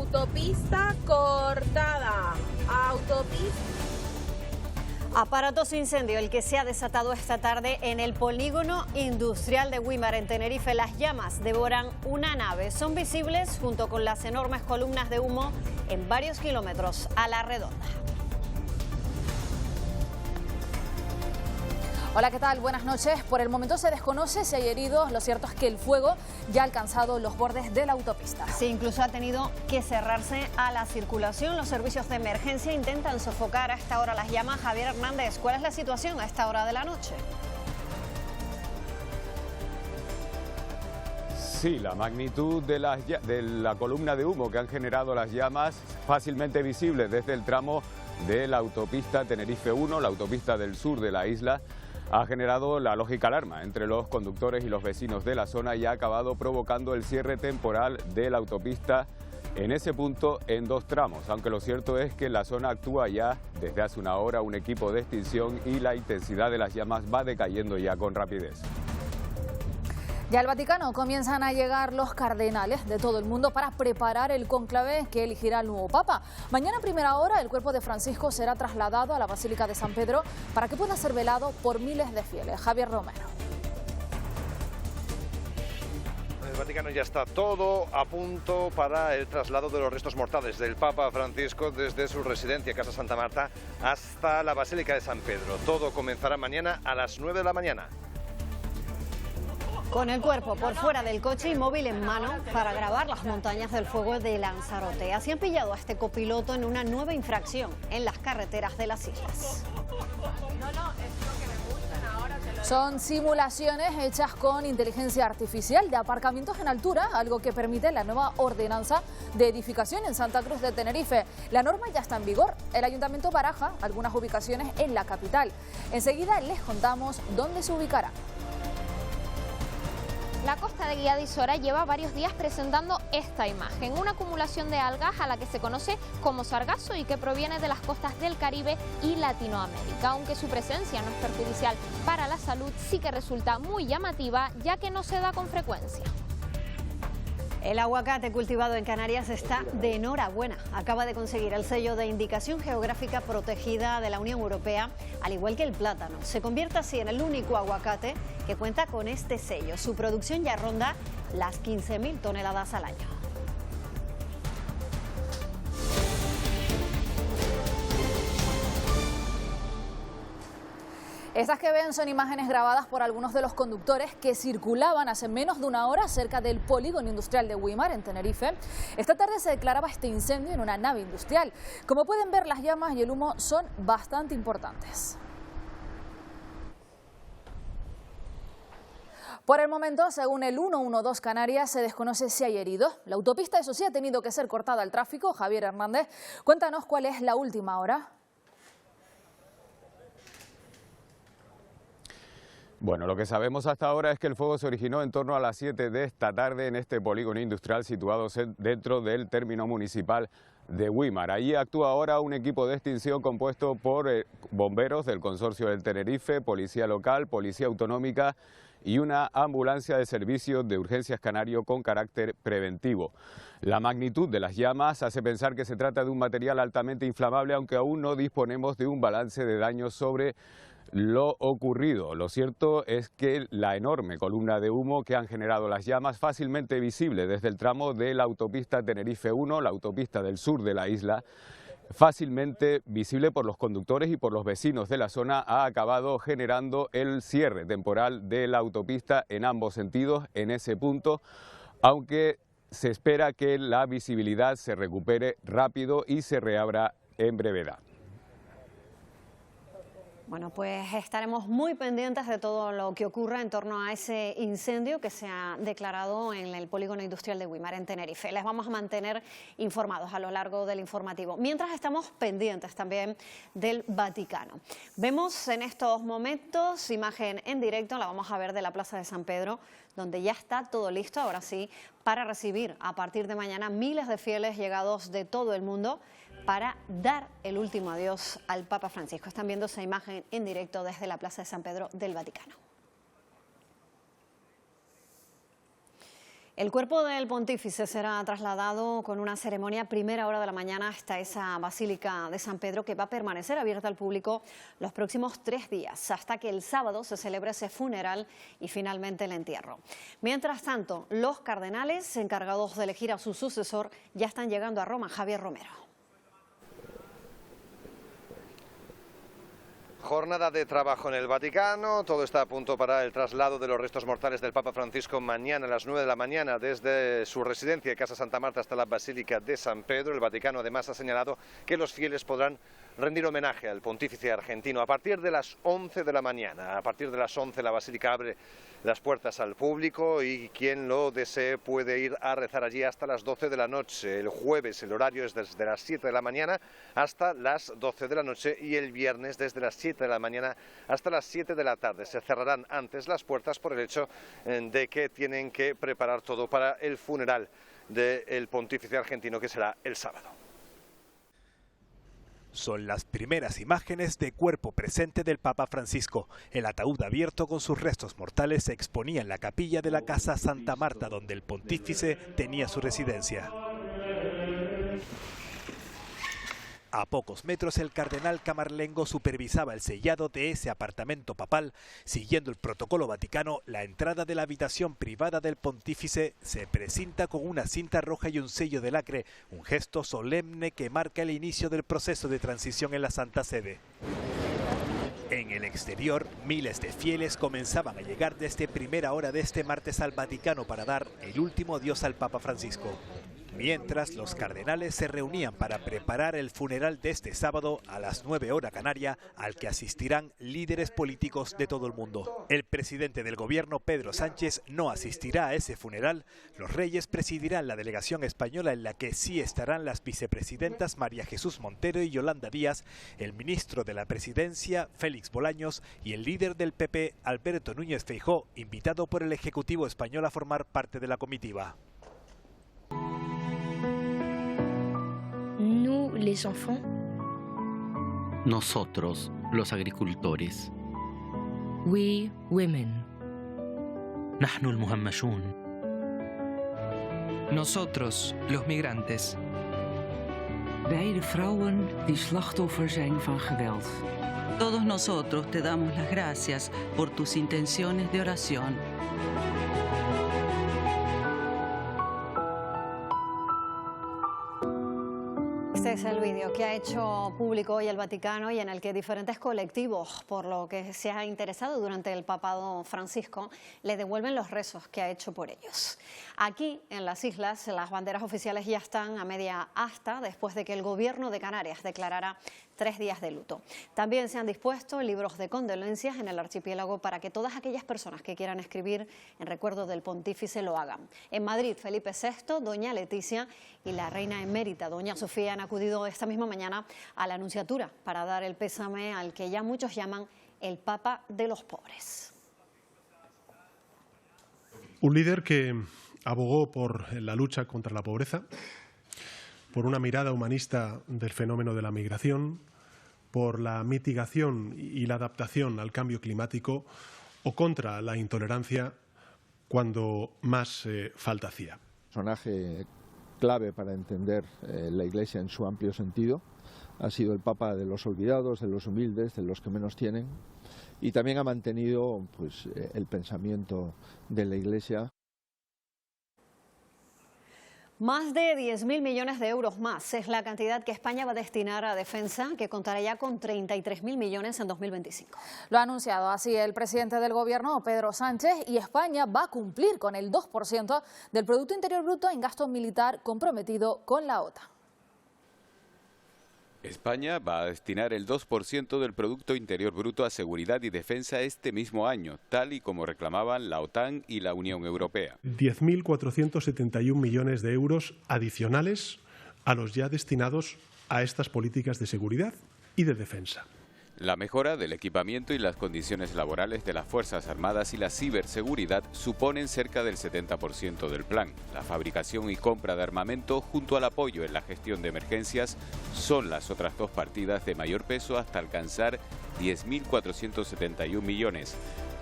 Autopista cortada. Aparatoso incendio el que se ha desatado esta tarde en el polígono industrial de Güímar, en Tenerife. Las llamas devoran una nave. Son visibles junto con las enormes columnas de humo en varios kilómetros a la redonda. Hola, ¿qué tal? Buenas noches. Por el momento se desconoce si hay heridos. Lo cierto es que el fuego ya ha alcanzado los bordes de la autopista. Sí, incluso ha tenido que cerrarse a la circulación. Los servicios de emergencia intentan sofocar a esta hora las llamas. Javier Hernández, ¿cuál es la situación a esta hora de la noche? Sí, la magnitud de la columna de humo que han generado las llamas, fácilmente visible desde el tramo de la autopista Tenerife 1, la autopista del sur de la isla, ha generado la lógica alarma entre los conductores y los vecinos de la zona y ha acabado provocando el cierre temporal de la autopista en ese punto en dos tramos, aunque lo cierto es que en la zona actúa ya desde hace una hora un equipo de extinción y la intensidad de las llamas va decayendo ya con rapidez. Ya al Vaticano comienzan a llegar los cardenales de todo el mundo para preparar el cónclave que elegirá el nuevo Papa. Mañana a primera hora el cuerpo de Francisco será trasladado a la Basílica de San Pedro para que pueda ser velado por miles de fieles. Javier Romero. En el Vaticano ya está todo a punto para el traslado de los restos mortales del Papa Francisco desde su residencia, Casa Santa Marta, hasta la Basílica de San Pedro. Todo comenzará mañana a las 9 de la mañana. Con el cuerpo por fuera del coche y móvil en mano para grabar las montañas del fuego de Lanzarote. Así han pillado a este copiloto en una nueva infracción en las carreteras de las islas. Son simulaciones hechas con inteligencia artificial de aparcamientos en altura, algo que permite la nueva ordenanza de edificación en Santa Cruz de Tenerife. La norma ya está en vigor. El ayuntamiento baraja algunas ubicaciones en la capital. Enseguida les contamos dónde se ubicará. La costa de Guiada y Sora lleva varios días presentando esta imagen, una acumulación de algas a la que se conoce como sargazo y que proviene de las costas del Caribe y Latinoamérica. Aunque su presencia no es perjudicial para la salud, sí que resulta muy llamativa, ya que no se da con frecuencia. El aguacate cultivado en Canarias está de enhorabuena. Acaba de conseguir el sello de indicación geográfica protegida de la Unión Europea, al igual que el plátano. Se convierte así en el único aguacate que cuenta con este sello. Su producción ya ronda las 15.000 toneladas al año. Estas que ven son imágenes grabadas por algunos de los conductores que circulaban hace menos de una hora cerca del polígono industrial de Güímar, en Tenerife. Esta tarde se declaraba este incendio en una nave industrial. Como pueden ver, las llamas y el humo son bastante importantes. Por el momento, según el 112 Canarias, se desconoce si hay heridos. La autopista, eso sí, ha tenido que ser cortada al tráfico. Javier Hernández, cuéntanos cuál es la última hora. Bueno, lo que sabemos hasta ahora es que el fuego se originó en torno a las 7 de esta tarde en este polígono industrial situado dentro del término municipal de Güímar. Allí actúa ahora un equipo de extinción compuesto por bomberos del Consorcio del Tenerife, policía local, policía autonómica y una ambulancia de servicio de urgencias canario con carácter preventivo. La magnitud de las llamas hace pensar que se trata de un material altamente inflamable, aunque aún no disponemos de un balance de daños sobre lo ocurrido. Lo cierto es que la enorme columna de humo que han generado las llamas, fácilmente visible desde el tramo de la autopista Tenerife 1, la autopista del sur de la isla, fácilmente visible por los conductores y por los vecinos de la zona, ha acabado generando el cierre temporal de la autopista en ambos sentidos en ese punto, aunque se espera que la visibilidad se recupere rápido y se reabra en brevedad. Bueno, pues estaremos muy pendientes de todo lo que ocurra en torno a ese incendio que se ha declarado en el polígono industrial de Güímar, en Tenerife. Les vamos a mantener informados a lo largo del informativo. Mientras estamos pendientes también del Vaticano. Vemos en estos momentos imagen en directo, la vamos a ver de la Plaza de San Pedro, donde ya está todo listo, ahora sí, para recibir a partir de mañana miles de fieles llegados de todo el mundo para dar el último adiós al Papa Francisco. Están viendo esa imagen en directo desde la Plaza de San Pedro del Vaticano. El cuerpo del pontífice será trasladado con una ceremonia a primera hora de la mañana hasta esa Basílica de San Pedro, que va a permanecer abierta al público los próximos 3 días, hasta que el sábado se celebre ese funeral y finalmente el entierro. Mientras tanto, los cardenales encargados de elegir a su sucesor ya están llegando a Roma. Javier Romero. Jornada de trabajo en el Vaticano, todo está a punto para el traslado de los restos mortales del Papa Francisco mañana a las 9 de la mañana desde su residencia, Casa Santa Marta, hasta la Basílica de San Pedro. El Vaticano además ha señalado que los fieles podrán rendir homenaje al pontífice argentino a partir de las 11 de la mañana. A partir de las 11 la Basílica abre las puertas al público y quien lo desee puede ir a rezar allí hasta las 12 de la noche. El jueves el horario es desde las 7 de la mañana hasta las 12 de la noche y el viernes desde las 7 de la mañana hasta las 7 de la tarde. Se cerrarán antes las puertas por el hecho de que tienen que preparar todo para el funeral del pontífice argentino, que será el sábado. Son las primeras imágenes de cuerpo presente del Papa Francisco. El ataúd abierto con sus restos mortales se exponía en la capilla de la Casa Santa Marta, donde el pontífice tenía su residencia. A pocos metros el cardenal Camarlengo supervisaba el sellado de ese apartamento papal. Siguiendo el protocolo vaticano, la entrada de la habitación privada del pontífice se precinta con una cinta roja y un sello de lacre, un gesto solemne que marca el inicio del proceso de transición en la Santa Sede. En el exterior, miles de fieles comenzaban a llegar desde primera hora de este martes al Vaticano para dar el último adiós al Papa Francisco. Mientras, los cardenales se reunían para preparar el funeral de este sábado a las 9 horas canaria, al que asistirán líderes políticos de todo el mundo. El presidente del gobierno, Pedro Sánchez, no asistirá a ese funeral. Los reyes presidirán la delegación española, en la que sí estarán las vicepresidentas María Jesús Montero y Yolanda Díaz, el ministro de la Presidencia, Félix Bolaños, y el líder del PP, Alberto Núñez Feijóo, invitado por el Ejecutivo español a formar parte de la comitiva. Nous, les enfants. Nosotros, los agricultores. We, women. نحن المهمشون. Nosotros, los migrantes. Wij de vrouwen die slachtoffer zijn van geweld. Todos nosotros te damos las gracias por tus intenciones de oración. Este es el vídeo que ha hecho público hoy el Vaticano y en el que diferentes colectivos, por lo que se ha interesado durante el papado Francisco, le devuelven los rezos que ha hecho por ellos. Aquí, en las islas, las banderas oficiales ya están a media asta después de que el gobierno de Canarias declarara 3 días de luto. También se han dispuesto libros de condolencias en el archipiélago para que todas aquellas personas que quieran escribir en recuerdo del pontífice lo hagan. En Madrid, Felipe VI, doña Leticia y la reina emérita, doña Sofía, han acudido esta misma mañana a la Nunciatura para dar el pésame al que ya muchos llaman el Papa de los pobres. Un líder que abogó por la lucha contra la pobreza, por una mirada humanista del fenómeno de la migración, por la mitigación y la adaptación al cambio climático o contra la intolerancia cuando más falta hacía. Personaje clave para entender la Iglesia en su amplio sentido. Ha sido el Papa de los olvidados, de los humildes, de los que menos tienen, y también ha mantenido pues, el pensamiento de la Iglesia. Más de 10.000 millones de euros más es la cantidad que España va a destinar a defensa, que contará ya con 33.000 millones en 2025. Lo ha anunciado así el presidente del gobierno, Pedro Sánchez, y España va a cumplir con el 2% del Producto Interior Bruto en gasto militar comprometido con la OTAN. España va a destinar el 2% del Producto Interior Bruto a seguridad y defensa este mismo año, tal y como reclamaban la OTAN y la Unión Europea. 10.471 millones de euros adicionales a los ya destinados a estas políticas de seguridad y de defensa. La mejora del equipamiento y las condiciones laborales de las Fuerzas Armadas y la ciberseguridad suponen cerca del 70% del plan. La fabricación y compra de armamento, junto al apoyo en la gestión de emergencias, son las otras dos partidas de mayor peso hasta alcanzar 10.471 millones.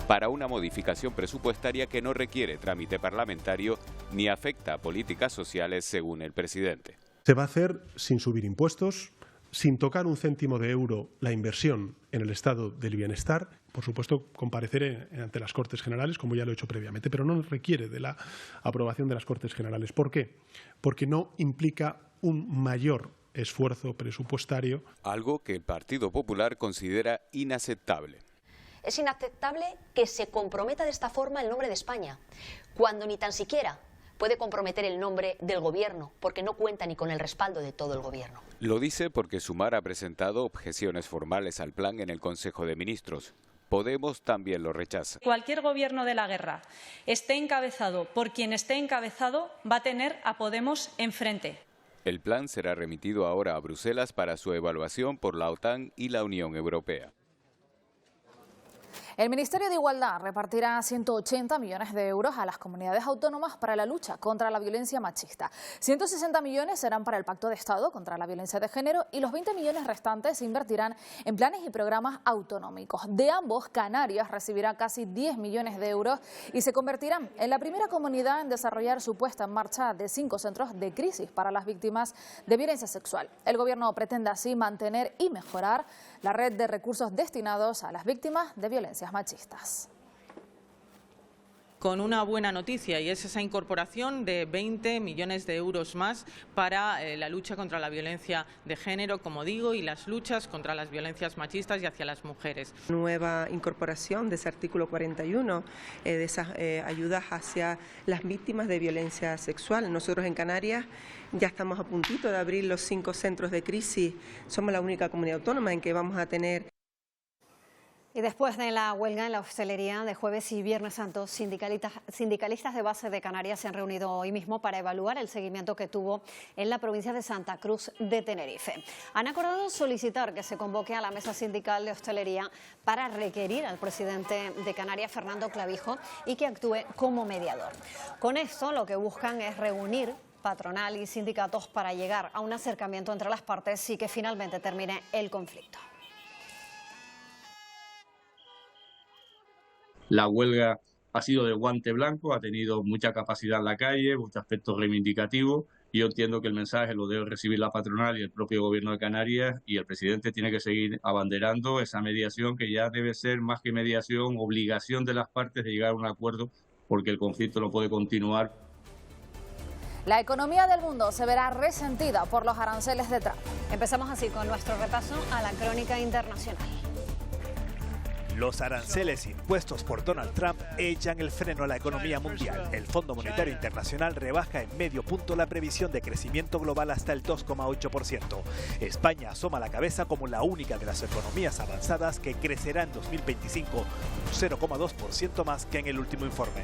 para una modificación presupuestaria que no requiere trámite parlamentario ni afecta a políticas sociales, según el presidente. Se va a hacer sin subir impuestos, sin tocar un céntimo de euro la inversión en el estado del bienestar. Por supuesto, compareceré ante las Cortes Generales, como ya lo he hecho previamente, pero no requiere de la aprobación de las Cortes Generales. ¿Por qué? Porque no implica un mayor esfuerzo presupuestario. Algo que el Partido Popular considera inaceptable. Es inaceptable que se comprometa de esta forma el nombre de España, cuando ni tan siquiera puede comprometer el nombre del Gobierno, porque no cuenta ni con el respaldo de todo el Gobierno. Lo dice porque Sumar ha presentado objeciones formales al plan en el Consejo de Ministros. Podemos también lo rechaza. Cualquier gobierno de la guerra esté encabezado por quien esté encabezado, va a tener a Podemos enfrente. El plan será remitido ahora a Bruselas para su evaluación por la OTAN y la Unión Europea. El Ministerio de Igualdad repartirá 180 millones de euros a las comunidades autónomas para la lucha contra la violencia machista. 160 millones serán para el Pacto de Estado contra la violencia de género y los 20 millones restantes se invertirán en planes y programas autonómicos. De ambos, Canarias recibirá casi 10 millones de euros y se convertirán en la primera comunidad en desarrollar su puesta en marcha de 5 centros de crisis para las víctimas de violencia sexual. El Gobierno pretende así mantener y mejorar la red de recursos destinados a las víctimas de violencias machistas. Con una buena noticia, y es esa incorporación de 20 millones de euros más para la lucha contra la violencia de género, como digo, y las luchas contra las violencias machistas y hacia las mujeres. Nueva incorporación de ese artículo 41, de esas ayudas hacia las víctimas de violencia sexual. Nosotros en Canarias ya estamos a puntito de abrir los 5 centros de crisis. Somos la única comunidad autónoma en que vamos a tener. Y después de la huelga en la hostelería de Jueves y Viernes Santo, sindicalistas de base de Canarias se han reunido hoy mismo para evaluar el seguimiento que tuvo en la provincia de Santa Cruz de Tenerife. Han acordado solicitar que se convoque a la mesa sindical de hostelería para requerir al presidente de Canarias, Fernando Clavijo, y que actúe como mediador. Con esto lo que buscan es reunir patronal y sindicatos para llegar a un acercamiento entre las partes y que finalmente termine el conflicto. La huelga ha sido de guante blanco, ha tenido mucha capacidad en la calle, muchos aspectos reivindicativos, y yo entiendo que el mensaje lo debe recibir la patronal y el propio Gobierno de Canarias, y el presidente tiene que seguir abanderando esa mediación, que ya debe ser más que mediación, obligación de las partes de llegar a un acuerdo, porque el conflicto no puede continuar. La economía del mundo se verá resentida por los aranceles de Trump. Empezamos así con nuestro repaso a la crónica internacional. Los aranceles impuestos por Donald Trump echan el freno a la economía mundial. El Fondo Monetario Internacional rebaja en medio punto la previsión de crecimiento global hasta el 2,8%. España asoma la cabeza como la única de las economías avanzadas que crecerá en 2025 un 0,2% más que en el último informe.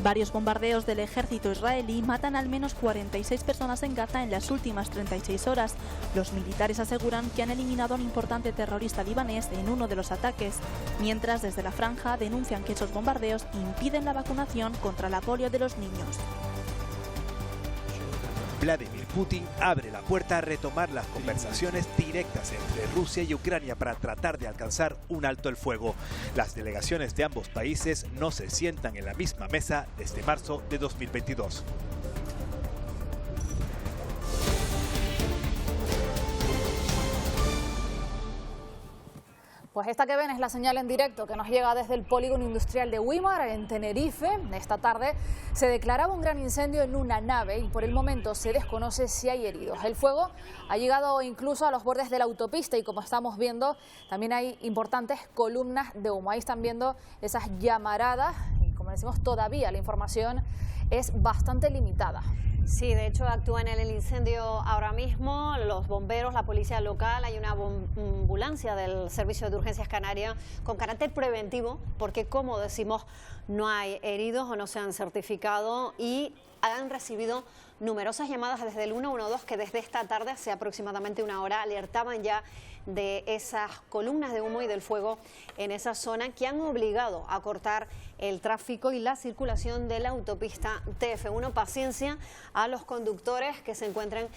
Varios bombardeos del ejército israelí matan al menos 46 personas en Gaza en las últimas 36 horas. Los militares aseguran que han eliminado a un importante terrorista libanés en uno de los ataques, mientras desde la franja denuncian que esos bombardeos impiden la vacunación contra la polio de los niños. Vladimir Putin abre la puerta a retomar las conversaciones directas entre Rusia y Ucrania para tratar de alcanzar un alto el fuego. Las delegaciones de ambos países no se sientan en la misma mesa desde marzo de 2022. Pues esta que ven es la señal en directo que nos llega desde el polígono industrial de Güímar, en Tenerife. Esta tarde se declaraba un gran incendio en una nave y por el momento se desconoce si hay heridos. El fuego ha llegado incluso a los bordes de la autopista y, como estamos viendo, también hay importantes columnas de humo. Ahí están viendo esas llamaradas y, como decimos, todavía la información es bastante limitada. Sí, de hecho actúan en el incendio ahora mismo los bomberos, la policía local, hay una ambulancia del Servicio de Urgencias Canaria con carácter preventivo porque, como decimos, no hay heridos o no se han certificado y han recibido numerosas llamadas desde el 112 que desde esta tarde, hace aproximadamente una hora, alertaban ya de esas columnas de humo y del fuego en esa zona que han obligado a cortar el tráfico y la circulación de la autopista TF1. Paciencia a los conductores que se encuentran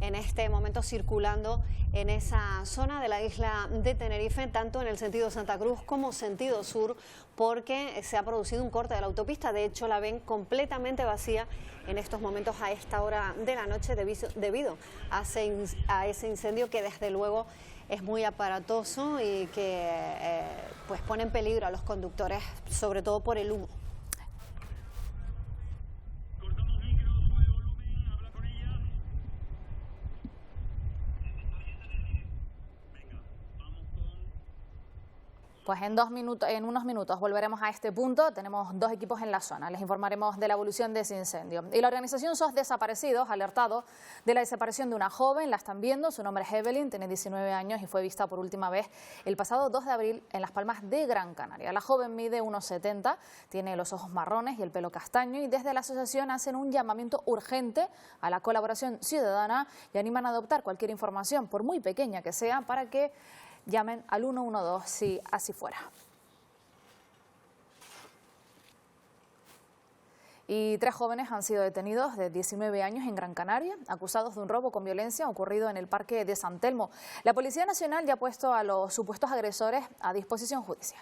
en este momento circulando en esa zona de la isla de Tenerife, tanto en el sentido Santa Cruz como sentido sur, porque se ha producido un corte de la autopista. De hecho, la ven completamente vacía en estos momentos a esta hora de la noche debido a ese incendio que desde luego es muy aparatoso y que pues pone en peligro a los conductores, sobre todo por el humo. Pues en unos minutos volveremos a este punto. Tenemos 2 equipos en la zona. Les informaremos de la evolución de ese incendio. Y la organización SOS Desaparecidos ha alertado de la desaparición de una joven. La están viendo. Su nombre es Evelyn, tiene 19 años y fue vista por última vez el pasado 2 de abril en Las Palmas de Gran Canaria. La joven mide 1,70, tiene los ojos marrones y el pelo castaño, y desde la asociación hacen un llamamiento urgente a la colaboración ciudadana y animan a adoptar cualquier información, por muy pequeña que sea, para que llamen al 112 si así fuera. Y 3 jóvenes han sido detenidos de 19 años en Gran Canaria, acusados de un robo con violencia ocurrido en el Parque de San Telmo. La Policía Nacional ya ha puesto a los supuestos agresores a disposición judicial.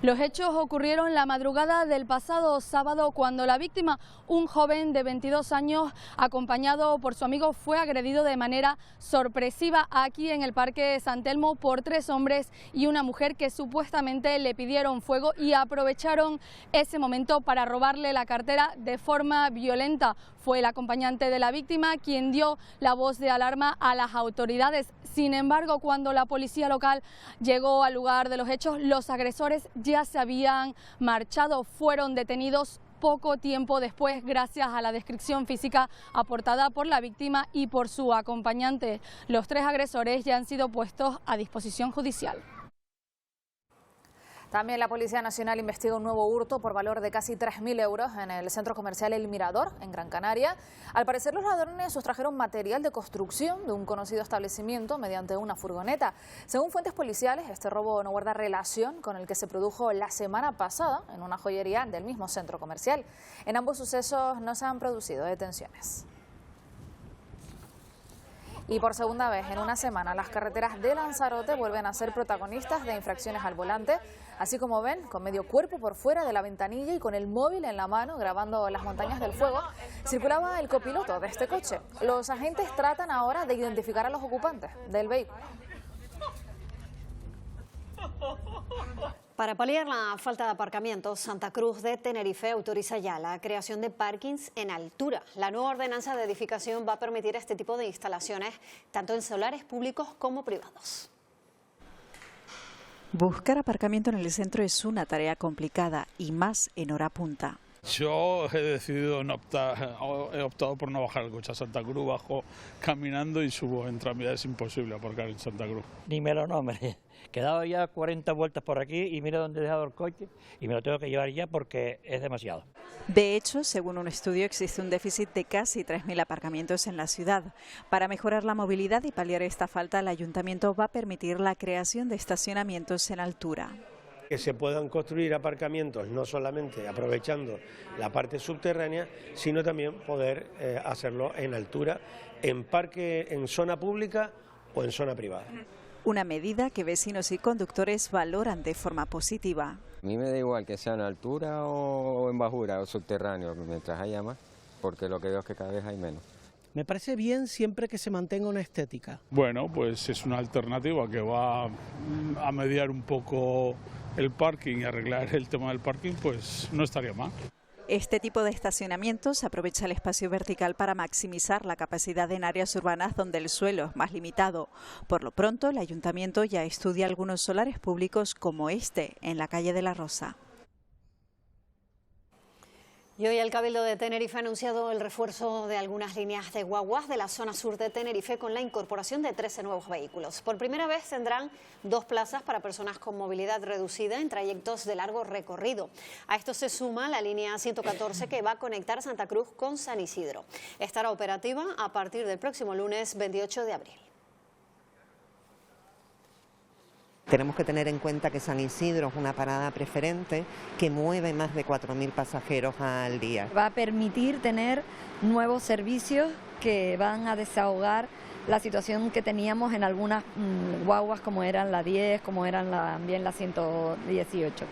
Los hechos ocurrieron la madrugada del pasado sábado, cuando la víctima, un joven de 22 años, acompañado por su amigo, fue agredido de manera sorpresiva aquí en el Parque San Telmo por 3 hombres y una mujer que supuestamente le pidieron fuego y aprovecharon ese momento para robarle la cartera de forma violenta. Fue el acompañante de la víctima quien dio la voz de alarma a las autoridades. Sin embargo, cuando la policía local llegó al lugar de los hechos, los agresores ya se habían marchado. Fueron detenidos poco tiempo después, gracias a la descripción física aportada por la víctima y por su acompañante. Los 3 agresores ya han sido puestos a disposición judicial. También la Policía Nacional investiga un nuevo hurto por valor de casi 3.000 euros en el centro comercial El Mirador, en Gran Canaria. Al parecer, los ladrones sustrajeron material de construcción de un conocido establecimiento mediante una furgoneta. Según fuentes policiales, este robo no guarda relación con el que se produjo la semana pasada en una joyería del mismo centro comercial. En ambos sucesos no se han producido detenciones. Y por segunda vez en una semana, las carreteras de Lanzarote vuelven a ser protagonistas de infracciones al volante. Así como ven, con medio cuerpo por fuera de la ventanilla y con el móvil en la mano grabando las montañas del fuego, circulaba el copiloto de este coche. Los agentes tratan ahora de identificar a los ocupantes del vehículo. Para paliar la falta de aparcamientos, Santa Cruz de Tenerife autoriza ya la creación de parkings en altura. La nueva ordenanza de edificación va a permitir este tipo de instalaciones tanto en solares públicos como privados. Buscar aparcamiento en el centro es una tarea complicada y más en hora punta. Yo he optado por no bajar el coche a Santa Cruz, bajo caminando y subo en tranvía. Es imposible aparcar en Santa Cruz. Ni me lo nombre. He dado ya 40 vueltas por aquí y mira dónde he dejado el coche y me lo tengo que llevar ya porque es demasiado. De hecho, según un estudio, existe un déficit de casi 3.000 aparcamientos en la ciudad. Para mejorar la movilidad y paliar esta falta, el ayuntamiento va a permitir la creación de estacionamientos en altura. Que se puedan construir aparcamientos no solamente aprovechando la parte subterránea, sino también poder hacerlo en altura, en parque, en zona pública o en zona privada. Una medida que vecinos y conductores valoran de forma positiva. A mí me da igual que sea en altura o en bajura o subterráneo, mientras haya más, porque lo que veo es que cada vez hay menos. Me parece bien siempre que se mantenga una estética. Bueno, pues es una alternativa que va a mediar un poco el parking y arreglar el tema del parking, pues no estaría mal. Este tipo de estacionamientos aprovecha el espacio vertical para maximizar la capacidad en áreas urbanas donde el suelo es más limitado. Por lo pronto, el ayuntamiento ya estudia algunos solares públicos como este, en la calle de la Rosa. Y hoy el Cabildo de Tenerife ha anunciado el refuerzo de algunas líneas de guaguas de la zona sur de Tenerife con la incorporación de 13 nuevos vehículos. Por primera vez tendrán 2 plazas para personas con movilidad reducida en trayectos de largo recorrido. A esto se suma la línea 114 que va a conectar Santa Cruz con San Isidro. Estará operativa a partir del próximo lunes 28 de abril. Tenemos que tener en cuenta que San Isidro es una parada preferente que mueve más de 4.000 pasajeros al día. Va a permitir tener nuevos servicios que van a desahogar la situación que teníamos en algunas guaguas como eran la 10, como eran también la 118.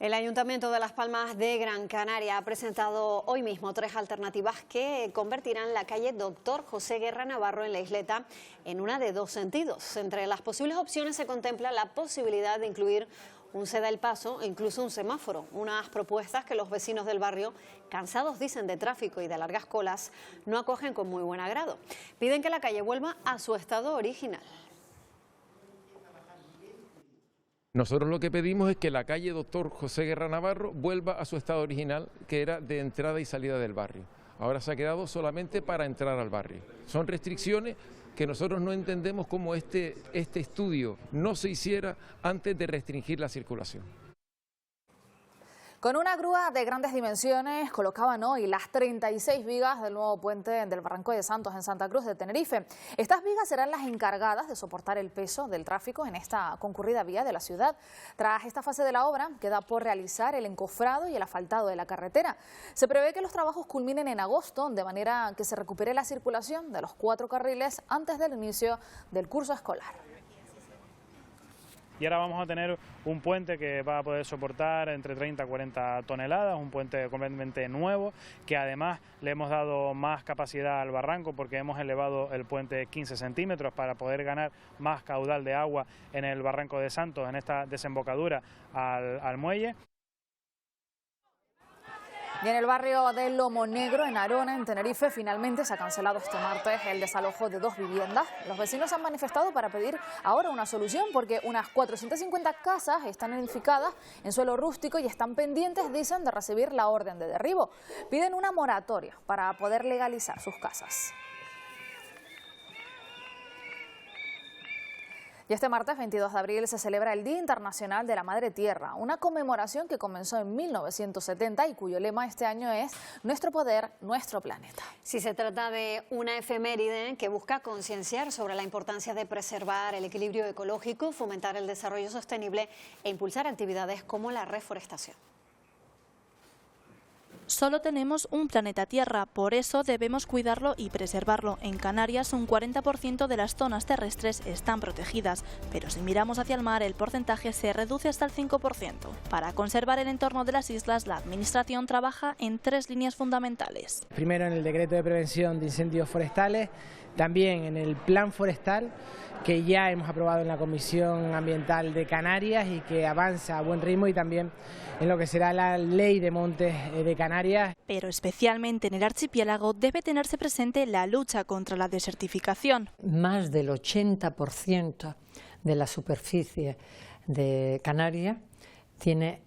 El Ayuntamiento de Las Palmas de Gran Canaria ha presentado hoy mismo 3 alternativas que convertirán la calle Doctor José Guerra Navarro en la isleta en una de 2 sentidos. Entre las posibles opciones se contempla la posibilidad de incluir un ceda el paso e incluso un semáforo, unas propuestas que los vecinos del barrio, cansados dicen de tráfico y de largas colas, no acogen con muy buen agrado. Piden que la calle vuelva a su estado original. Nosotros lo que pedimos es que la calle Doctor José Guerra Navarro vuelva a su estado original, que era de entrada y salida del barrio. Ahora se ha quedado solamente para entrar al barrio. Son restricciones que nosotros no entendemos cómo este estudio no se hiciera antes de restringir la circulación. Con una grúa de grandes dimensiones colocaban hoy las 36 vigas del nuevo puente del Barranco de Santos en Santa Cruz de Tenerife. Estas vigas serán las encargadas de soportar el peso del tráfico en esta concurrida vía de la ciudad. Tras esta fase de la obra queda por realizar el encofrado y el asfaltado de la carretera. Se prevé que los trabajos culminen en agosto, de manera que se recupere la circulación de los 4 carriles antes del inicio del curso escolar. Y ahora vamos a tener un puente que va a poder soportar entre 30 a 40 toneladas, un puente completamente nuevo, que además le hemos dado más capacidad al barranco porque hemos elevado el puente 15 centímetros para poder ganar más caudal de agua en el Barranco de Santos, en esta desembocadura al muelle. Y en el barrio de Lomo Negro, en Arona, en Tenerife, finalmente se ha cancelado este martes el desalojo de 2 viviendas. Los vecinos han manifestado para pedir ahora una solución porque unas 450 casas están edificadas en suelo rústico y están pendientes, dicen, de recibir la orden de derribo. Piden una moratoria para poder legalizar sus casas. Y este martes 22 de abril se celebra el Día Internacional de la Madre Tierra, una conmemoración que comenzó en 1970 y cuyo lema este año es Nuestro poder, nuestro planeta. Sí, se trata de una efeméride que busca concienciar sobre la importancia de preservar el equilibrio ecológico, fomentar el desarrollo sostenible e impulsar actividades como la reforestación. Solo tenemos un planeta Tierra, por eso debemos cuidarlo y preservarlo. En Canarias, un 40% de las zonas terrestres están protegidas, pero si miramos hacia el mar, el porcentaje se reduce hasta el 5%. Para conservar el entorno de las islas, la Administración trabaja en 3 líneas fundamentales. Primero, en el decreto de prevención de incendios forestales, también en el plan forestal, que ya hemos aprobado en la Comisión Ambiental de Canarias y que avanza a buen ritmo, y también en lo que será la Ley de Montes de Canarias. Pero especialmente en el archipiélago debe tenerse presente la lucha contra la desertificación. Más del 80% de la superficie de Canarias tiene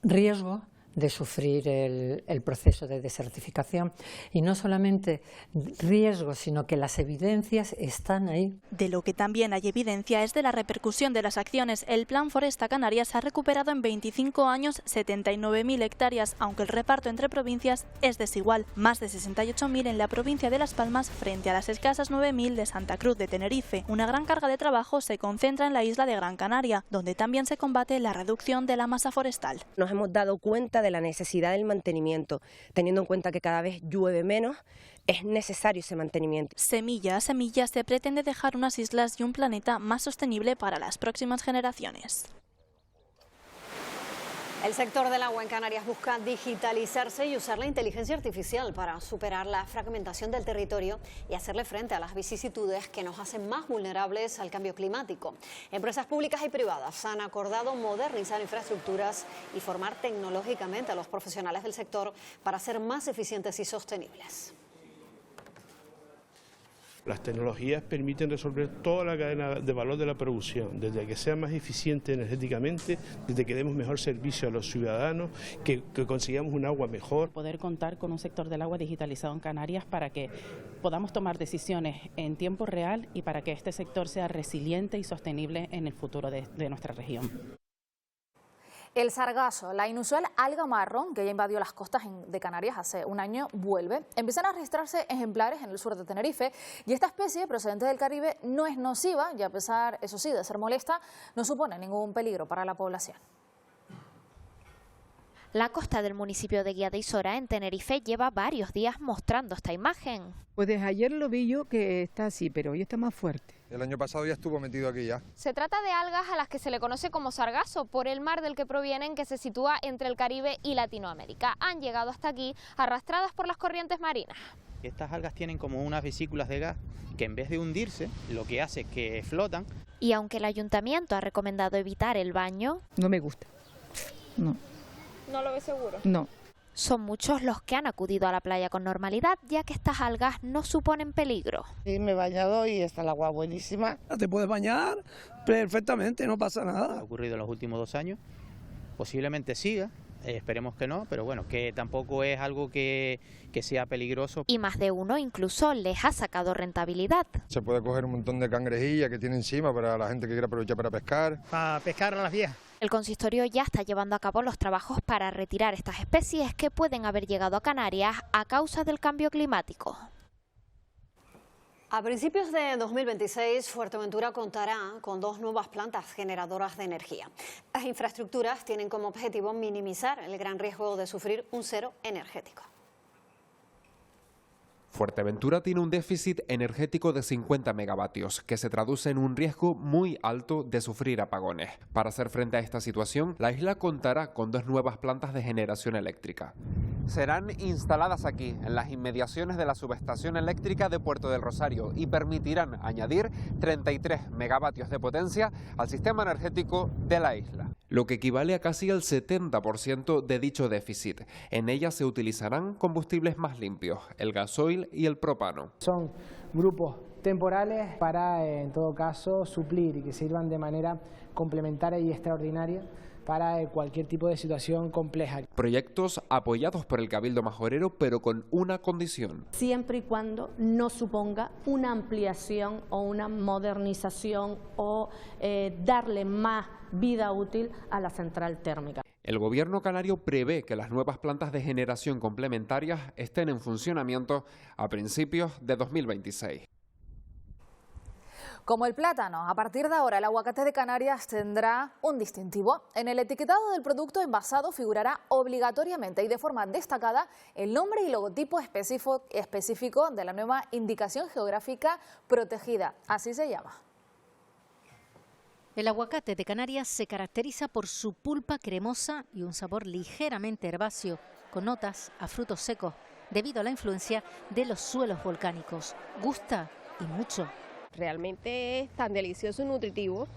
riesgo de sufrir el proceso de desertificación, y no solamente riesgo, sino que las evidencias están ahí. De lo que también hay evidencia es de la repercusión de las acciones. El Plan Foresta Canarias ha recuperado en 25 años 79.000 hectáreas, aunque el reparto entre provincias es desigual. Más de 68.000 en la provincia de Las Palmas frente a las escasas 9.000 de Santa Cruz de Tenerife. Una gran carga de trabajo se concentra en la isla de Gran Canaria, donde también se combate la reducción de la masa forestal. Nos hemos dado cuenta de la necesidad del mantenimiento, teniendo en cuenta que cada vez llueve menos, es necesario ese mantenimiento. Semilla a semilla se pretende dejar unas islas y un planeta más sostenible para las próximas generaciones. El sector del agua en Canarias busca digitalizarse y usar la inteligencia artificial para superar la fragmentación del territorio y hacerle frente a las vicisitudes que nos hacen más vulnerables al cambio climático. Empresas públicas y privadas han acordado modernizar infraestructuras y formar tecnológicamente a los profesionales del sector para ser más eficientes y sostenibles. Las tecnologías permiten resolver toda la cadena de valor de la producción, desde que sea más eficiente energéticamente, desde que demos mejor servicio a los ciudadanos, que consigamos un agua mejor. Poder contar con un sector del agua digitalizado en Canarias para que podamos tomar decisiones en tiempo real y para que este sector sea resiliente y sostenible en el futuro de nuestra región. El sargazo, la inusual alga marrón que ya invadió las costas de Canarias hace un año, vuelve. Empiezan a registrarse ejemplares en el sur de Tenerife y esta especie procedente del Caribe no es nociva y a pesar, eso sí, de ser molesta, no supone ningún peligro para la población. La costa del municipio de Guía de Isora, en Tenerife, lleva varios días mostrando esta imagen. Pues desde ayer lo vi yo que está así, pero hoy está más fuerte. El año pasado ya estuvo metido aquí ya. Se trata de algas a las que se le conoce como sargazo por el mar del que provienen, que se sitúa entre el Caribe y Latinoamérica. Han llegado hasta aquí arrastradas por las corrientes marinas. Estas algas tienen como unas vesículas de gas que en vez de hundirse, lo que hace es que flotan. Y aunque el ayuntamiento ha recomendado evitar el baño... No me gusta, no. ¿No lo ves seguro? No. Son muchos los que han acudido a la playa con normalidad, ya que estas algas no suponen peligro. Sí, me he bañado y está el agua buenísima. Te puedes bañar perfectamente, no pasa nada. Ha ocurrido en los últimos 2 años, posiblemente siga, esperemos que no, pero bueno, que tampoco es algo que sea peligroso. Y más de uno incluso les ha sacado rentabilidad. Se puede coger un montón de cangrejillas que tiene encima para la gente que quiera aprovechar para pescar. Para pescar a las vías. El consistorio ya está llevando a cabo los trabajos para retirar estas especies que pueden haber llegado a Canarias a causa del cambio climático. A principios de 2026, Fuerteventura contará con 2 nuevas plantas generadoras de energía. Las infraestructuras tienen como objetivo minimizar el gran riesgo de sufrir un cero energético. Fuerteventura tiene un déficit energético de 50 megavatios, que se traduce en un riesgo muy alto de sufrir apagones. Para hacer frente a esta situación, la isla contará con 2 nuevas plantas de generación eléctrica. Serán instaladas aquí, en las inmediaciones de la subestación eléctrica de Puerto del Rosario, y permitirán añadir 33 megavatios de potencia al sistema energético de la isla, lo que equivale a casi el 70% de dicho déficit. En ellas se utilizarán combustibles más limpios, el gasoil y el propano. Son grupos temporales para, en todo caso, suplir y que sirvan de manera complementaria y extraordinaria para cualquier tipo de situación compleja. Proyectos apoyados por el Cabildo Majorero, pero con una condición. Siempre y cuando no suponga una ampliación o una modernización o darle más vida útil a la central térmica. El gobierno canario prevé que las nuevas plantas de generación complementarias estén en funcionamiento a principios de 2026. Como el plátano, a partir de ahora el aguacate de Canarias tendrá un distintivo. En el etiquetado del producto envasado figurará obligatoriamente y de forma destacada el nombre y logotipo específico de la nueva indicación geográfica protegida, así se llama. El aguacate de Canarias se caracteriza por su pulpa cremosa y un sabor ligeramente herbáceo, con notas a frutos secos, debido a la influencia de los suelos volcánicos. Gusta y mucho. Realmente es tan delicioso y nutritivo,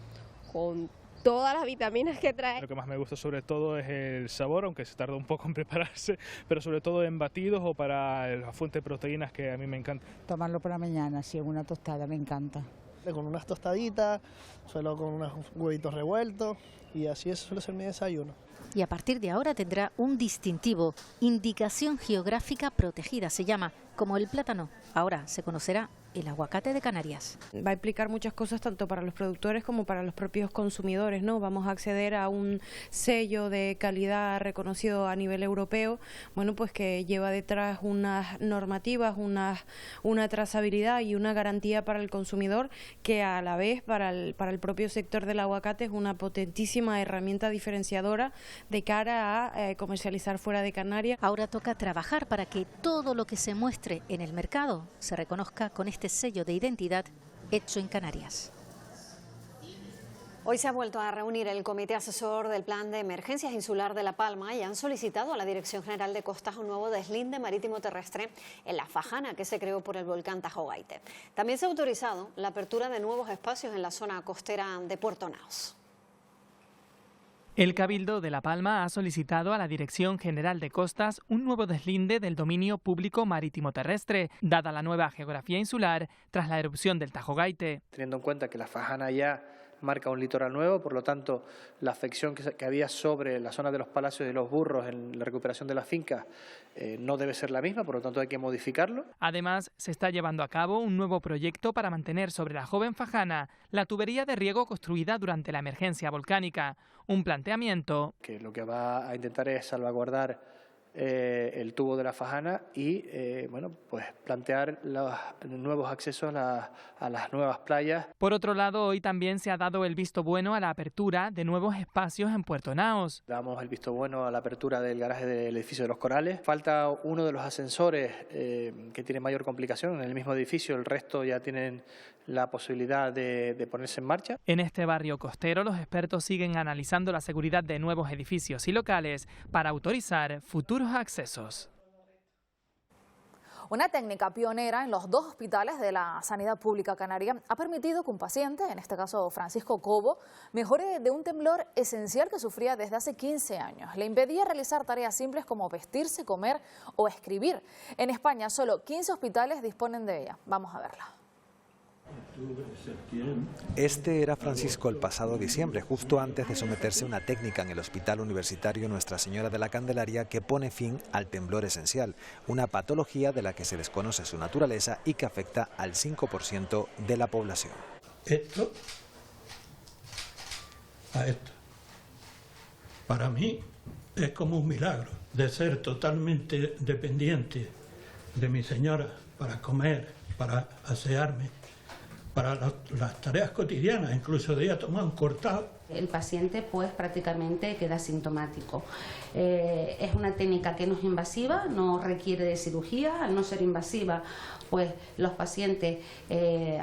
con todas las vitaminas que trae. Lo que más me gusta sobre todo es el sabor, aunque se tarda un poco en prepararse, pero sobre todo en batidos o para la fuente de proteínas que a mí me encanta. Tomarlo por la mañana, sí, en una tostada, me encanta. Con unas tostaditas, suelo con unos huevitos revueltos y así eso suele ser mi desayuno. Y a partir de ahora tendrá un distintivo, indicación geográfica protegida, se llama, como el plátano. Ahora se conocerá el aguacate de Canarias. Va a implicar muchas cosas tanto para los productores como para los propios consumidores, ¿no? Vamos a acceder a un sello de calidad reconocido a nivel europeo, bueno, pues que lleva detrás unas normativas, una trazabilidad y una garantía para el consumidor que a la vez para el propio sector del aguacate es una potentísima herramienta diferenciadora de cara a comercializar fuera de Canarias. Ahora toca trabajar para que todo lo que se muestre en el mercado se reconozca con este sello de identidad hecho en Canarias. Hoy se ha vuelto a reunir el Comité Asesor del Plan de Emergencias Insular de La Palma y han solicitado a la Dirección General de Costas un nuevo deslinde marítimo terrestre en la fajana que se creó por el volcán Tajo Gaite. También se ha autorizado la apertura de nuevos espacios en la zona costera de Puerto Naos. El Cabildo de La Palma ha solicitado a la Dirección General de Costas un nuevo deslinde del dominio público marítimo terrestre, dada la nueva geografía insular tras la erupción del Tajo Gaite. Teniendo en cuenta que la fajana ya marca un litoral nuevo, por lo tanto la afección que había sobre la zona de los palacios y los burros en la recuperación de las fincas no debe ser la misma, por lo tanto hay que modificarlo. Además, se está llevando a cabo un nuevo proyecto para mantener sobre la joven Fajana la tubería de riego construida durante la emergencia volcánica. Un planteamiento que lo que va a intentar es salvaguardar el tubo de la Fajana y pues plantear los nuevos accesos a las nuevas playas. Por otro lado, hoy también se ha dado el visto bueno a la apertura de nuevos espacios en Puerto Naos. Damos el visto bueno a la apertura del garaje del edificio de los Corales. Falta uno de los ascensores que tiene mayor complicación en el mismo edificio, el resto ya tienen la posibilidad de ponerse en marcha. En este barrio costero, los expertos siguen analizando la seguridad de nuevos edificios y locales para autorizar futuros accesos. Una técnica pionera en los 2 hospitales de la sanidad pública canaria ha permitido que un paciente, en este caso Francisco Cobo, mejore de un temblor esencial que sufría desde hace 15 años. Le impedía realizar tareas simples como vestirse, comer o escribir. En España solo 15 hospitales disponen de ella. Vamos a verla. Este era Francisco el pasado diciembre, justo antes de someterse a una técnica en el Hospital Universitario Nuestra Señora de la Candelaria que pone fin al temblor esencial, una patología de la que se desconoce su naturaleza y que afecta al 5% de la población. Esto a esto, para mí es como un milagro de ser totalmente dependiente de mi señora para comer, para asearme, para las tareas cotidianas, incluso de ir a tomar un cortado. El paciente pues prácticamente queda asintomático. Es una técnica que no es invasiva, no requiere de cirugía. Al no ser invasiva, pues los pacientes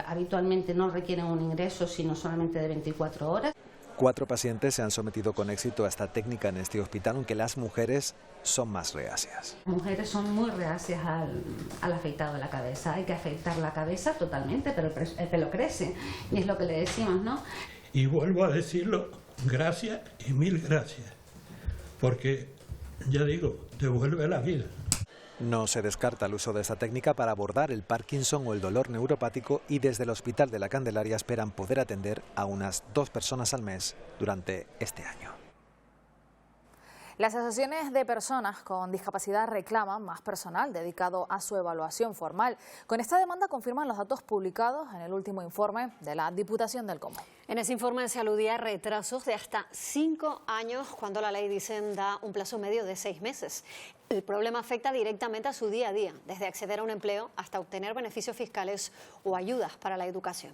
habitualmente no requieren un ingreso, sino solamente de 24 horas. 4 pacientes se han sometido con éxito a esta técnica en este hospital, aunque las mujeres son más reacias. Las mujeres son muy reacias al afeitado de la cabeza. Hay que afeitar la cabeza totalmente, pero el pelo crece, y es lo que le decimos, ¿no? Y vuelvo a decirlo, gracias y mil gracias, porque, ya digo, devuelve la vida. No se descarta el uso de esta técnica para abordar el Parkinson o el dolor neuropático y desde el Hospital de la Candelaria esperan poder atender a unas 2 personas al mes durante este año. Las asociaciones de personas con discapacidad reclaman más personal dedicado a su evaluación formal. Con esta demanda confirman los datos publicados en el último informe de la Diputación del Común. En ese informe se aludía a retrasos de hasta 5 años cuando la ley dicen da un plazo medio de 6 meses. El problema afecta directamente a su día a día, desde acceder a un empleo hasta obtener beneficios fiscales o ayudas para la educación.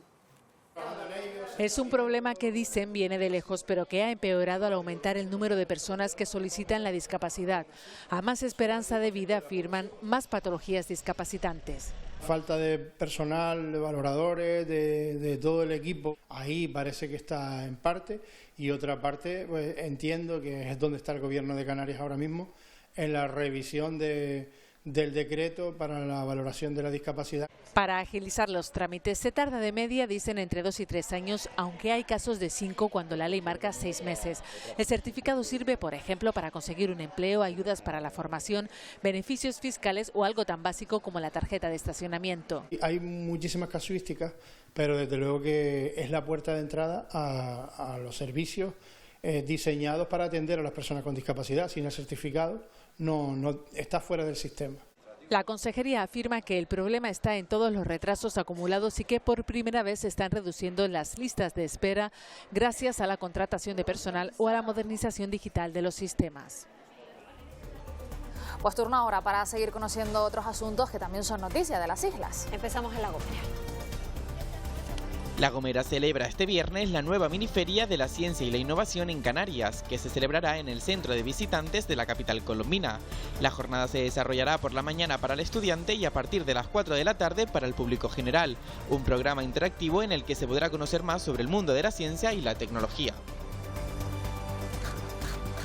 Es un problema que dicen viene de lejos, pero que ha empeorado al aumentar el número de personas que solicitan la discapacidad. A más esperanza de vida afirman más patologías discapacitantes. Falta de personal, de valoradores, de todo el equipo. Ahí parece que está en parte, y otra parte pues entiendo que es donde está el Gobierno de Canarias ahora mismo, en la revisión del decreto para la valoración de la discapacidad. Para agilizar los trámites se tarda de media, dicen, entre 2 y 3 años, aunque hay casos de 5 cuando la ley marca 6 meses. El certificado sirve, por ejemplo, para conseguir un empleo, ayudas para la formación, beneficios fiscales o algo tan básico como la tarjeta de estacionamiento. Hay muchísimas casuísticas, pero desde luego que es la puerta de entrada a los servicios diseñados para atender a las personas con discapacidad. Sin el certificado no está fuera del sistema. La consejería afirma que el problema está en todos los retrasos acumulados y que por primera vez se están reduciendo las listas de espera gracias a la contratación de personal o a la modernización digital de los sistemas. Pues turno ahora para seguir conociendo otros asuntos que también son noticia de las islas. Empezamos en La Gomera. La Gomera celebra este viernes la nueva miniferia de la ciencia y la innovación en Canarias, que se celebrará en el centro de visitantes de la capital colombina. La jornada se desarrollará por la mañana para el estudiante y a partir de las 4 de la tarde para el público general, un programa interactivo en el que se podrá conocer más sobre el mundo de la ciencia y la tecnología.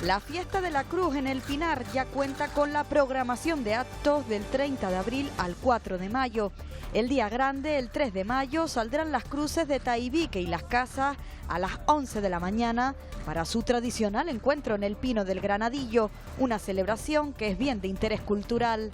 La Fiesta de la Cruz en El Pinar ya cuenta con la programación de actos del 30 de abril al 4 de mayo. El día grande, el 3 de mayo, saldrán las cruces de Taibique y Las Casas a las 11 de la mañana para su tradicional encuentro en el Pino del Granadillo, una celebración que es bien de interés cultural.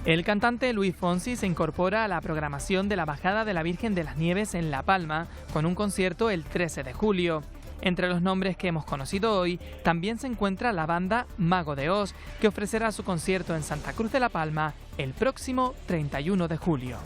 El cantante Luis Fonsi se incorpora a la programación de la Bajada de la Virgen de las Nieves en La Palma, con un concierto el 13 de julio. Entre los nombres que hemos conocido hoy, también se encuentra la banda Mago de Oz, que ofrecerá su concierto en Santa Cruz de La Palma el próximo 31 de julio.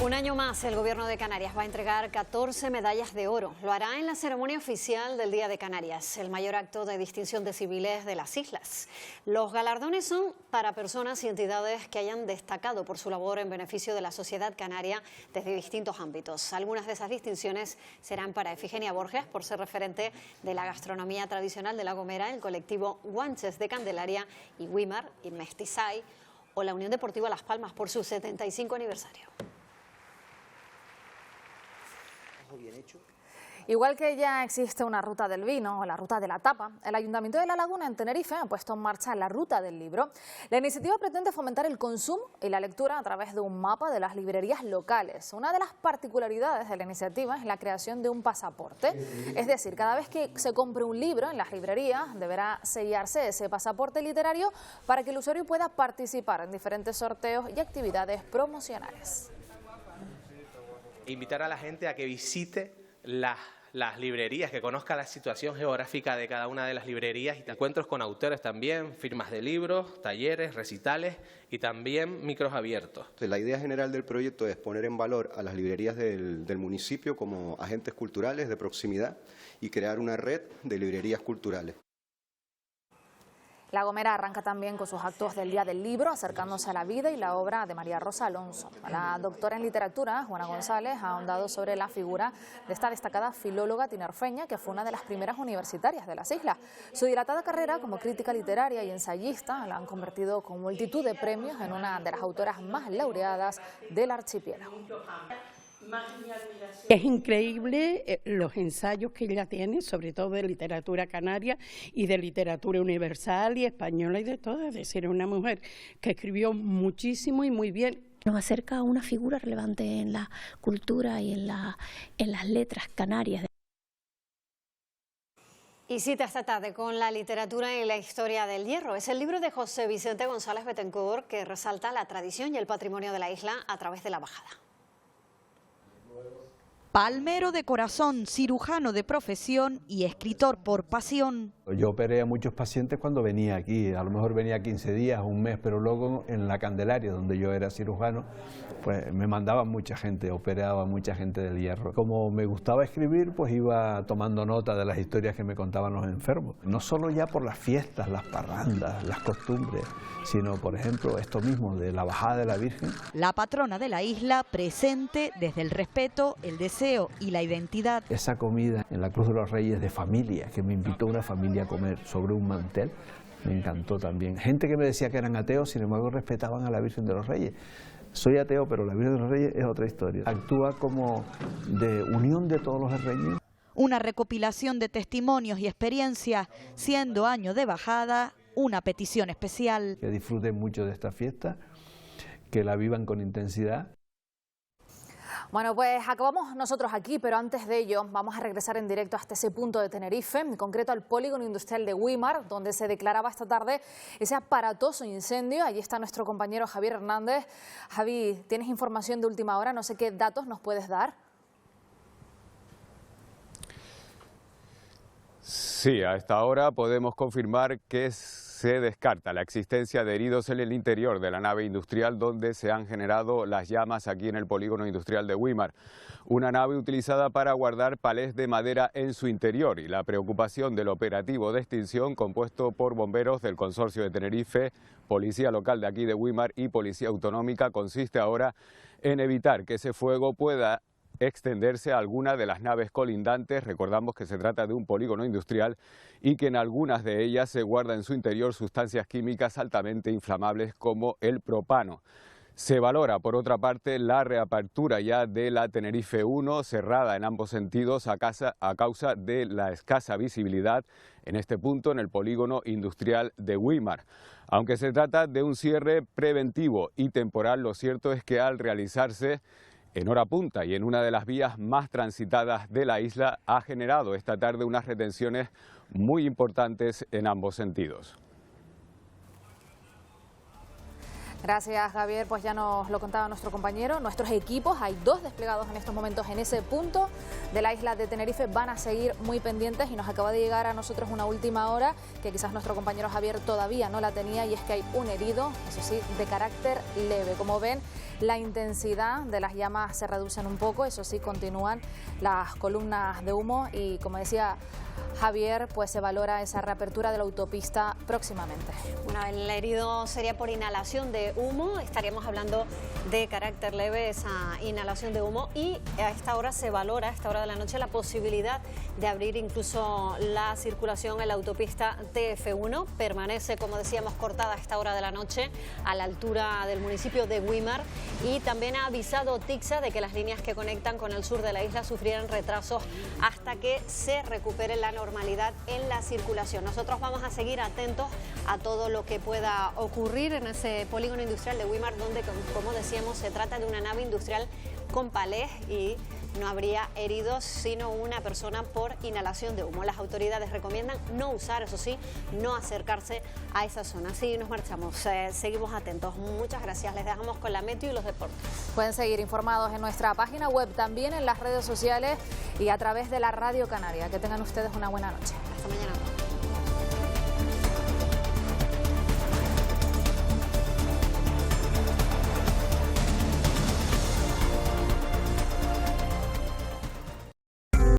Un año más, el Gobierno de Canarias va a entregar 14 medallas de oro. Lo hará en la ceremonia oficial del Día de Canarias, el mayor acto de distinción de civiles de las islas. Los galardones son para personas y entidades que hayan destacado por su labor en beneficio de la sociedad canaria desde distintos ámbitos. Algunas de esas distinciones serán para Efigenia Borges, por ser referente de la gastronomía tradicional de La Gomera, el colectivo Guanches de Candelaria y Wimar y Mestizay, o la Unión Deportiva Las Palmas por su 75 aniversario. Bien hecho. Igual que ya existe una ruta del vino o la ruta de la tapa, el Ayuntamiento de La Laguna en Tenerife ha puesto en marcha la ruta del libro. La iniciativa pretende fomentar el consumo y la lectura a través de un mapa de las librerías locales. Una de las particularidades de la iniciativa es la creación de un pasaporte. Es decir, cada vez que se compre un libro en las librerías deberá sellarse ese pasaporte literario para que el usuario pueda participar en diferentes sorteos y actividades promocionales. Invitar a la gente a que visite las librerías, que conozca la situación geográfica de cada una de las librerías, y encuentros con autores también, firmas de libros, talleres, recitales y también micros abiertos. La idea general del proyecto es poner en valor a las librerías del municipio como agentes culturales de proximidad y crear una red de librerías culturales. La Gomera arranca también con sus actos del Día del Libro, acercándose a la vida y la obra de María Rosa Alonso. La doctora en literatura, Juana González, ha ahondado sobre la figura de esta destacada filóloga tinerfeña, que fue una de las primeras universitarias de las islas. Su dilatada carrera como crítica literaria y ensayista la han convertido con multitud de premios en una de las autoras más laureadas del archipiélago. Es increíble los ensayos que ella tiene, sobre todo de literatura canaria y de literatura universal y española y de todo. Es decir, es una mujer que escribió muchísimo y muy bien. Nos acerca a una figura relevante en la cultura y en las letras canarias. Y cita esta tarde con la literatura y la historia del hierro. Es el libro de José Vicente González Betancourt, que resalta la tradición y el patrimonio de la isla a través de la bajada. Palmero de corazón, cirujano de profesión y escritor por pasión. Yo operé a muchos pacientes cuando venía aquí, a lo mejor venía 15 días, un mes, pero luego en la Candelaria, donde yo era cirujano, pues me mandaban mucha gente, operaba mucha gente del hierro. Como me gustaba escribir, pues iba tomando nota de las historias que me contaban los enfermos. No solo ya por las fiestas, las parrandas, las costumbres, sino, por ejemplo, esto mismo de la bajada de la Virgen. La patrona de la isla, presente desde el respeto, el deseo y la identidad. Esa comida en la Cruz de los Reyes de familia, que me invitó una familia a comer sobre un mantel, me encantó también. Gente que me decía que eran ateos, sin embargo respetaban a la Virgen de los Reyes. Soy ateo, pero la Virgen de los Reyes es otra historia. Actúa como de unión de todos los reyes. Una recopilación de testimonios y experiencias, siendo año de bajada, una petición especial. Que disfruten mucho de esta fiesta, que la vivan con intensidad. Bueno, pues acabamos nosotros aquí, pero antes de ello vamos a regresar en directo hasta ese punto de Tenerife, en concreto al polígono industrial de Wimar, donde se declaraba esta tarde ese aparatoso incendio. Allí está nuestro compañero Javier Hernández. Javi, ¿tienes información de última hora? No sé qué datos nos puedes dar. Sí, a esta hora podemos confirmar que se descarta la existencia de heridos en el interior de la nave industrial donde se han generado las llamas aquí en el polígono industrial de Wimar. Una nave utilizada para guardar palés de madera en su interior, y la preocupación del operativo de extinción compuesto por bomberos del Consorcio de Tenerife, Policía Local de aquí de Wimar y Policía Autonómica consiste ahora en evitar que ese fuego pueda extenderse a alguna de las naves colindantes. Recordamos que se trata de un polígono industrial y que en algunas de ellas se guarda en su interior sustancias químicas altamente inflamables como el propano. Se valora, por otra parte, la reapertura ya de la Tenerife 1, cerrada en ambos sentidos a causa de la escasa visibilidad en este punto en el polígono industrial de Wimar. Aunque se trata de un cierre preventivo y temporal, lo cierto es que al realizarse en hora punta y en una de las vías más transitadas de la isla, ha generado esta tarde unas retenciones muy importantes en ambos sentidos. Gracias, Javier. Pues ya nos lo contaba nuestro compañero. Nuestros equipos, hay 2 desplegados en estos momentos en ese punto de la isla de Tenerife, van a seguir muy pendientes y nos acaba de llegar a nosotros una última hora que quizás nuestro compañero Javier todavía no la tenía, y es que hay un herido, eso sí, de carácter leve. Como ven, la intensidad de las llamas se reducen un poco, eso sí, continúan las columnas de humo y, como decía Javier, pues se valora esa reapertura de la autopista próximamente. Bueno, el herido sería por inhalación de humo, estaríamos hablando de carácter leve, esa inhalación de humo, y a esta hora se valora, a esta hora de la noche, la posibilidad de abrir incluso la circulación en la autopista TF1. Permanece, como decíamos, cortada a esta hora de la noche a la altura del municipio de Güímar, y también ha avisado TICSA de que las líneas que conectan con el sur de la isla sufrieran retrasos hasta que se recupere la normalidad en la circulación. Nosotros vamos a seguir atentos a todo lo que pueda ocurrir en ese polígono industrial de Güímar, donde, como decíamos, se trata de una nave industrial con palés y no habría heridos, sino una persona por inhalación de humo. Las autoridades recomiendan no usar, eso sí, no acercarse a esa zona. Así nos marchamos, seguimos atentos. Muchas gracias, les dejamos con la meteo y los deportes. Pueden seguir informados en nuestra página web, también en las redes sociales y a través de la Radio Canaria. Que tengan ustedes una buena noche. Hasta mañana.